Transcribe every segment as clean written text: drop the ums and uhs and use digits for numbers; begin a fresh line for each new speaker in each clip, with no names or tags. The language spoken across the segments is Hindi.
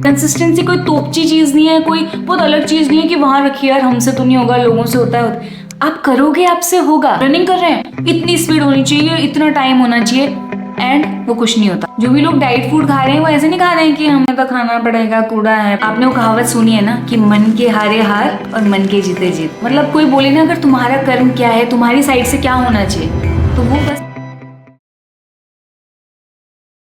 कंसिस्टेंसी कोई तोपची चीज नहीं है, कोई बहुत अलग चीज नहीं है कि वहां रखिए यार हमसे तो नहीं होगा, लोगों से होता है। आप करोगे आपसे होगा। रनिंग कर रहे हैं, इतनी स्पीड होनी चाहिए, इतना टाइम होना चाहिए, एंड वो कुछ नहीं होता। जो भी लोग डाइट फूड खा रहे हैं वो ऐसे नहीं खा रहे हैं कि हमें तो खाना पड़ेगा, कूड़ा है। आपने वो कहावत सुनी है ना कि मन के हारे हार और मन के जीते जीत। मतलब कोई बोले ना अगर तुम्हारा कर्म क्या है, तुम्हारी साइड से क्या होना चाहिए, तो वो बस।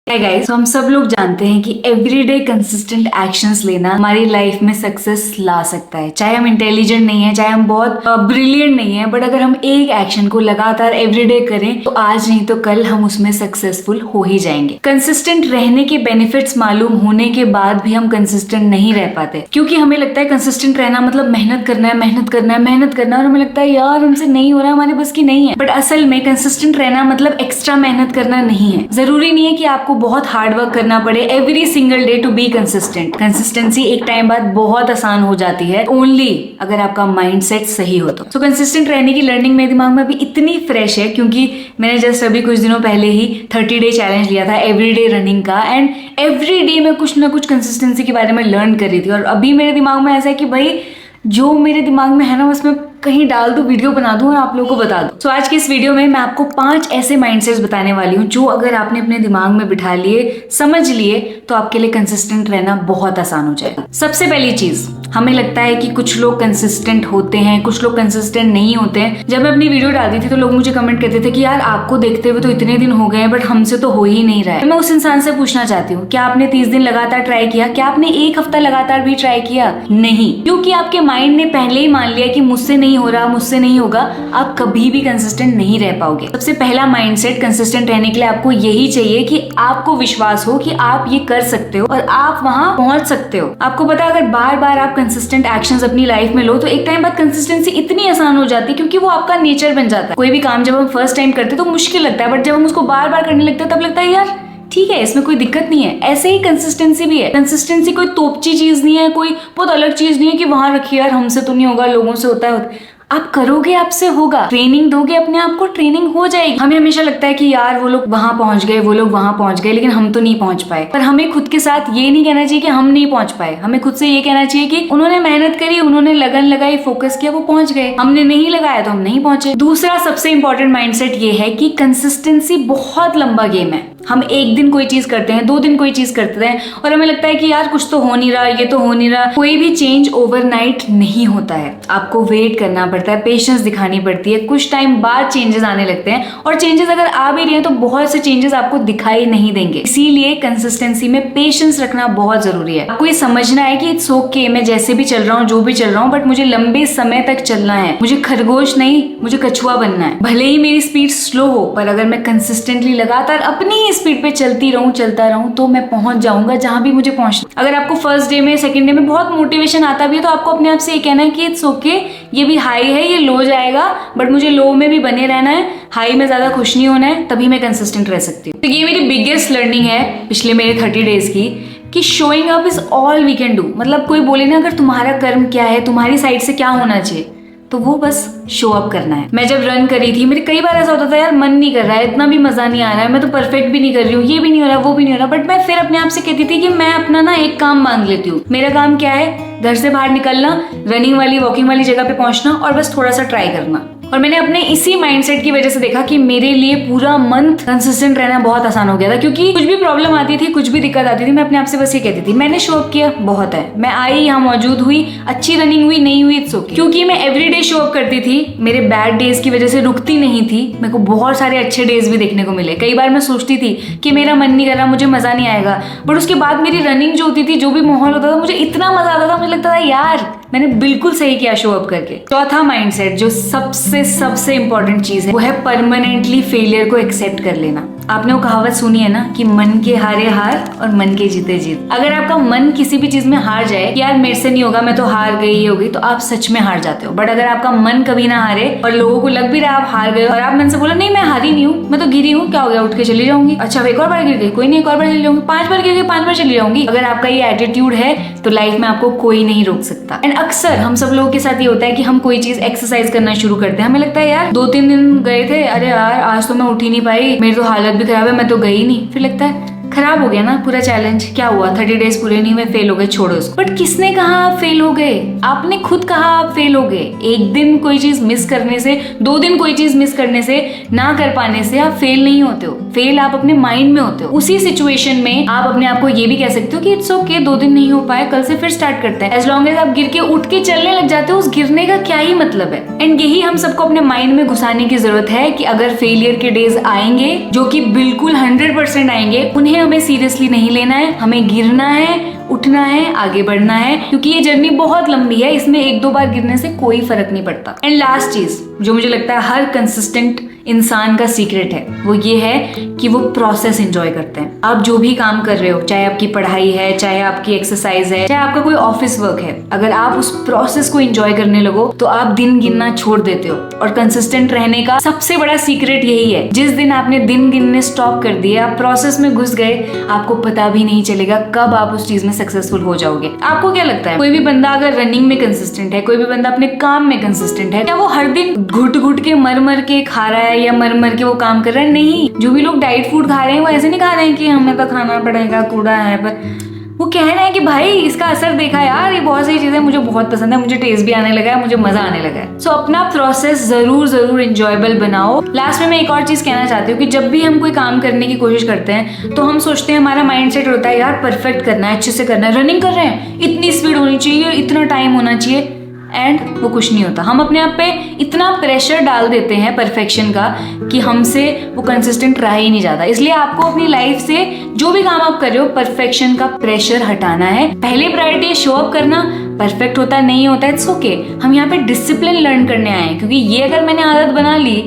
गाइस, हम सब लोग जानते हैं कि एवरीडे कंसिस्टेंट एक्शंस लेना हमारी लाइफ में सक्सेस ला सकता है। चाहे हम इंटेलिजेंट नहीं है, चाहे हम बहुत ब्रिलियंट नहीं है, बट अगर हम एक एक्शन को लगातार एवरीडे करें तो आज नहीं तो कल हम उसमें सक्सेसफुल हो ही जाएंगे। कंसिस्टेंट रहने के बेनिफिट्स मालूम होने के बाद भी हम कंसिस्टेंट नहीं रह पाते, क्योंकि हमें लगता है कंसिस्टेंट रहना मतलब मेहनत करना है, मेहनत करना है, मेहनत करना है, और हमें लगता है यार हमसे नहीं हो रहा, हमारे बस की नहीं है। बट असल में कंसिस्टेंट रहना मतलब एक्स्ट्रा मेहनत करना नहीं है। जरूरी नहीं है कि आपको बहुत हार्ड वर्क करना पड़े every single day to be consistent. Consistency एक टाइम बाद बहुत आसान हो जाती है, ओनली अगर आपका माइंडसेट सही हो तो। सो कंसिस्टेंट रहने की लर्निंग मेरे दिमाग में अभी इतनी फ्रेश है क्योंकि मैंने जस्ट अभी कुछ दिनों पहले ही 30 डे चैलेंज लिया था एवरीडे रनिंग का, एंड एवरी डे मैं कुछ ना कुछ कंसिस्टेंसी के बारे में लर्न कर रही थी। और अभी मेरे दिमाग में ऐसा है कि भाई जो मेरे दिमाग में है ना उसमें कहीं डाल दूं, वीडियो बना दूं और आप लोगों को बता दूं। सो आज की इस वीडियो में मैं आपको 5 ऐसे माइंडसेट्स बताने वाली हूं जो अगर आपने अपने दिमाग में बिठा लिए, समझ लिए, तो आपके लिए कंसिस्टेंट रहना बहुत आसान हो जाएगा। सबसे पहली चीज, हमें लगता है कि कुछ लोग कंसिस्टेंट होते हैं, कुछ लोग कंसिस्टेंट नहीं होते हैं। जब मैं अपनी वीडियो डालती थी तो लोग मुझे कमेंट करते थे कि यार आपको देखते हुए तो इतने दिन हो गए बट हमसे तो हो ही नहीं रहा है। मैं उस इंसान से पूछना चाहती हूँ, क्या आपने 30 दिन लगातार ट्राई किया? क्या आपने एक हफ्ता लगातार भी ट्राई किया? नहीं, क्योंकि आपके माइंड ने पहले ही मान लिया कि मुझसे नहीं हो रहा, मुझसे नहीं होगा, आप कभी भी कंसिस्टेंट नहीं रह पाओगे। सबसे पहला माइंडसेट कंसिस्टेंट रहने के लिए आपको यही चाहिए कि आपको विश्वास हो कि आप ये कर सकते हो और आप वहां पहुंच सकते हो। आपको पता है अगर बार बार आप कंसिस्टेंट एक्शंस अपनी लाइफ में लो तो एक टाइम बाद कंसिस्टेंसी इतनी आसान हो जाती है क्योंकि वो आपका नेचर बन जाता है। कोई भी काम जब हम फर्स्ट टाइम करते तो मुश्किल लगता है, बट जब हम उसको बार बार करने लगते हैं तब लगता है यार ठीक है, इसमें कोई दिक्कत नहीं है। ऐसे ही कंसिस्टेंसी भी है। कंसिस्टेंसी कोई तोपची चीज नहीं है, कोई बहुत अलग चीज नहीं है कि वहां रखिए यार हमसे तो नहीं होगा, लोगों से होता है। आप करोगे आपसे होगा। ट्रेनिंग दोगे अपने आप को, ट्रेनिंग हो जाएगी। हमें हमेशा लगता है कि यार वो लोग वहां पहुंच गए, वो लोग वहां पहुंच गए, लेकिन हम तो नहीं पहुंच पाए। पर हमें खुद के साथ ये नहीं कहना चाहिए कि हम नहीं पहुंच पाए। हमें खुद से ये कहना चाहिए कि उन्होंने मेहनत करी, उन्होंने लगन लगाई, फोकस किया, वो पहुंच गए। हमने नहीं लगाया तो हम नहीं पहुंचे। दूसरा सबसे इंपॉर्टेंट माइंडसेट ये है कि कंसिस्टेंसी बहुत लंबा गेम है। हम एक दिन कोई चीज करते हैं, 2 दिन कोई चीज करते हैं और हमें लगता है कि यार कुछ तो हो नहीं रहा, ये तो हो नहीं रहा। कोई भी चेंज ओवरनाइट नहीं होता है। आपको वेट करना पड़ता है, पेशेंस दिखानी पड़ती है। कुछ टाइम बाद चेंजेस आने लगते हैं और चेंजेस अगर आ भी रहे हैं तो बहुत से चेंजेस आपको दिखाई नहीं देंगे। इसीलिए कंसिस्टेंसी में पेशेंस रखना बहुत जरूरी है। आपको ये समझना है कि इट्स ओके, मैं जैसे भी चल रहा हूँ, जो भी चल रहा हूँ, बट मुझे लंबे समय तक चलना है। मुझे खरगोश नहीं, मुझे कछुआ बनना है। भले ही मेरी स्पीड स्लो हो, पर अगर मैं कंसिस्टेंटली लगातार अपनी स्पीड पे चलता रहूं तो मैं पहुंच जाऊंगा जहां भी मुझे पहुंचना। अगर आपको फर्स्ट डे में, सेकंड डे में बहुत मोटिवेशन आता भी है तो आपको अपने आप से ये कहना है कि इट्स ओके, ये भी हाई है, ये लो जाएगा, बट मुझे लो में भी बने रहना है, हाई में ज्यादा खुश नहीं होना है, तभी मैं कंसिस्टेंट रह सकती हूँ। तो ये मेरी बिगेस्ट लर्निंग है पिछले मेरे 30 डेज की कि showing up is all we can do. मतलब कोई बोले ना अगर तुम्हारा कर्म क्या है, तुम्हारी साइड से क्या होना चाहिए, तो वो बस शो अप करना है। मैं जब रन करी थी मेरे कई बार ऐसा होता था यार मन नहीं कर रहा है, इतना भी मजा नहीं आ रहा है, मैं तो परफेक्ट भी नहीं कर रही हूँ, ये भी नहीं हो रहा, वो भी नहीं हो रहा, बट मैं फिर अपने आप से कहती थी कि मैं अपना ना एक काम मांग लेती हूँ। मेरा काम क्या है? घर से बाहर निकलना, रनिंग वाली, वॉकिंग वाली जगह पे पहुंचना और बस थोड़ा सा ट्राई करना। और मैंने अपने इसी माइंडसेट की वजह से देखा कि मेरे लिए पूरा मंथ कंसिस्टेंट रहना बहुत आसान हो गया था। क्योंकि कुछ भी प्रॉब्लम आती थी, कुछ भी दिक्कत आती थी, मैं अपने आप से बस ये कहती थी मैंने शो अप किया, बहुत है। मैं आई, यहाँ मौजूद हुई, अच्छी रनिंग हुई, नहीं हुई, इट्स ओके। क्योंकि मैं एवरीडे शो अप करती थी, मेरे बैड डेज की वजह से रुकती नहीं थी। मेरे को बहुत सारे अच्छे डेज भी देखने को मिले। कई बार मैं सोचती थी कि मेरा मन नहीं कर रहा, मुझे मजा नहीं आएगा, बट उसके बाद मेरी रनिंग जो होती थी, जो भी माहौल होता था, मुझे इतना मजा आता था, मुझे लगता था यार मैंने बिल्कुल सही किया शो अप करके। चौथा माइंडसेट जो सबसे इंपॉर्टेंट चीज है वो है परमानेंटली फेलियर को एक्सेप्ट कर लेना। आपने वो कहावत सुनी है ना कि मन के हारे हार और मन के जीते जीत। अगर आपका मन किसी भी चीज में हार जाए, यार मेरे से नहीं होगा, मैं तो हार गई, ये हो गई, तो आप सच में हार जाते हो। बट अगर आपका मन कभी ना हारे और लोगों को लग भी रहा आप हार गए और आप मन से बोलो नहीं मैं हारी नहीं हूँ, मैं तो गिरी हूँ, क्या हो गया, उठ के चली जाऊंगी, अच्छा एक और बार गिर गई, कोई नहीं, एक और बार चली जाऊंगी, 5 बार गिर गई, 5 बार चली जाऊंगी। अगर आपका ये एटीट्यूड है तो लाइफ में आपको कोई नहीं रोक सकता। एंड अक्सर हम सब लोगों के साथ ये होता है कि हम कोई चीज एक्सरसाइज करना शुरू करते हैं, हमें लगता है यार 2-3 दिन गए थे, अरे यार आज तो मैं उठ ही नहीं पाई, मेरी तो हालत भी खराब है, मैं तो गई नहीं। फिर लगता है खराब हो गया ना पूरा चैलेंज, क्या हुआ 30 डेज पूरे नहीं हुए, फेल हो गए, छोड़ो उसको। बट किसने कहा आप फेल हो गए? आपने खुद कहा आप फेल हो गए। एक दिन कोई चीज मिस करने से, 2 दिन कोई चीज मिस करने से, ना कर पाने से आप फेल नहीं होते हो। फेल आप अपने माइंड में होते हो। उसी सिचुएशन में आप अपने आप को ये भी कह सकते हो कि इट्स ओके, 2 दिन नहीं हो पाए, कल से फिर स्टार्ट करते हैं। एज लॉन्ग एज आप गिर के उठ के चलने लग जाते हो, उस गिरने का क्या ही मतलब है। एंड यही हम सबको अपने माइंड में घुसाने की जरूरत है कि अगर फेलियर के डेज आएंगे, जो कि बिल्कुल 100% आएंगे, उन्हें हमें सीरियसली नहीं लेना है। हमें गिरना है, उठना है, आगे बढ़ना है, क्योंकि ये जर्नी बहुत लंबी है। इसमें 1-2 बार गिरने से कोई फर्क नहीं पड़ता। एंड लास्ट चीज जो मुझे लगता है हर कंसिस्टेंट इंसान का सीक्रेट है, वो ये है कि वो प्रोसेस एंजॉय करते हैं। आप जो भी काम कर रहे हो, चाहे आपकी पढ़ाई है, चाहे आपकी एक्सरसाइज है, चाहे आपका कोई ऑफिस वर्क है, अगर आप उस प्रोसेस को एंजॉय करने लगो तो आप दिन गिनना छोड़ देते हो। और कंसिस्टेंट रहने का सबसे बड़ा सीक्रेट यही है, जिस दिन आपने दिन गिनने स्टॉप कर दिए, आप प्रोसेस में घुस गए, आपको पता भी नहीं चलेगा कब आप उस चीज में सक्सेसफुल हो जाओगे। आपको क्या लगता है, कोई भी बंदा अगर रनिंग में कंसिस्टेंट है, कोई भी बंदा अपने काम में कंसिस्टेंट है, क्या वो हर दिन घुट घुट के मर मर के खा रहा है या मर मर के वो काम कर रहा है? नहीं। जो भी लोग डाइट फूड खा रहे हैं वो ऐसे नहीं खा रहे हैं कि हमें तो खाना पड़ेगा, कूड़ा है, पर वो कह रहे हैं कि भाई इसका असर देखा यार, ये बहुत सारी चीजें मुझे बहुत पसंद है, मुझे टेस्ट भी आने लगा है, मुझे मजा आने लगा है। सो अपना प्रोसेस जरूर एंजॉयबल बनाओ। लास्ट में मैं एक और चीज कहना चाहती हूँ कि जब भी हम कोई काम करने की कोशिश करते हैं तो हम सोचते हैं, हमारा माइंडसेट होता है यार परफेक्ट करना है, अच्छे से करना है, रनिंग कर रहे हैं, इतनी स्पीड होनी चाहिए, इतना टाइम होना चाहिए। एंड वो कुछ नहीं होता। हम अपने आप पे इतना प्रेशर डाल देते हैं परफेक्शन का कि हमसे वो कंसिस्टेंट रह ही नहीं जाता। इसलिए आपको अपनी लाइफ से जो भी काम आप कर रहे हो, परफेक्शन का प्रेशर हटाना है। पहले प्रायोरिटी है शो अप करना। परफेक्ट होता नहीं होता, इट्स ओके। हम यहाँ पे डिसिप्लिन लर्न करने आए हैं, क्योंकि ये अगर मैंने आदत बना ली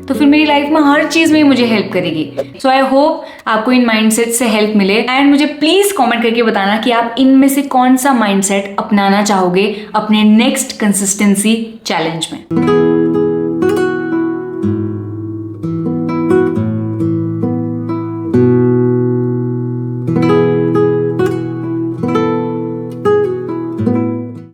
तो फिर मेरी लाइफ में हर चीज में मुझे हेल्प करेगी। सो आई होप आपको इन माइंडसेट से हेल्प मिले। एंड मुझे प्लीज कमेंट करके बताना कि आप इनमें से कौन सा माइंडसेट अपनाना चाहोगे अपने नेक्स्ट कंसिस्टेंसी चैलेंज में।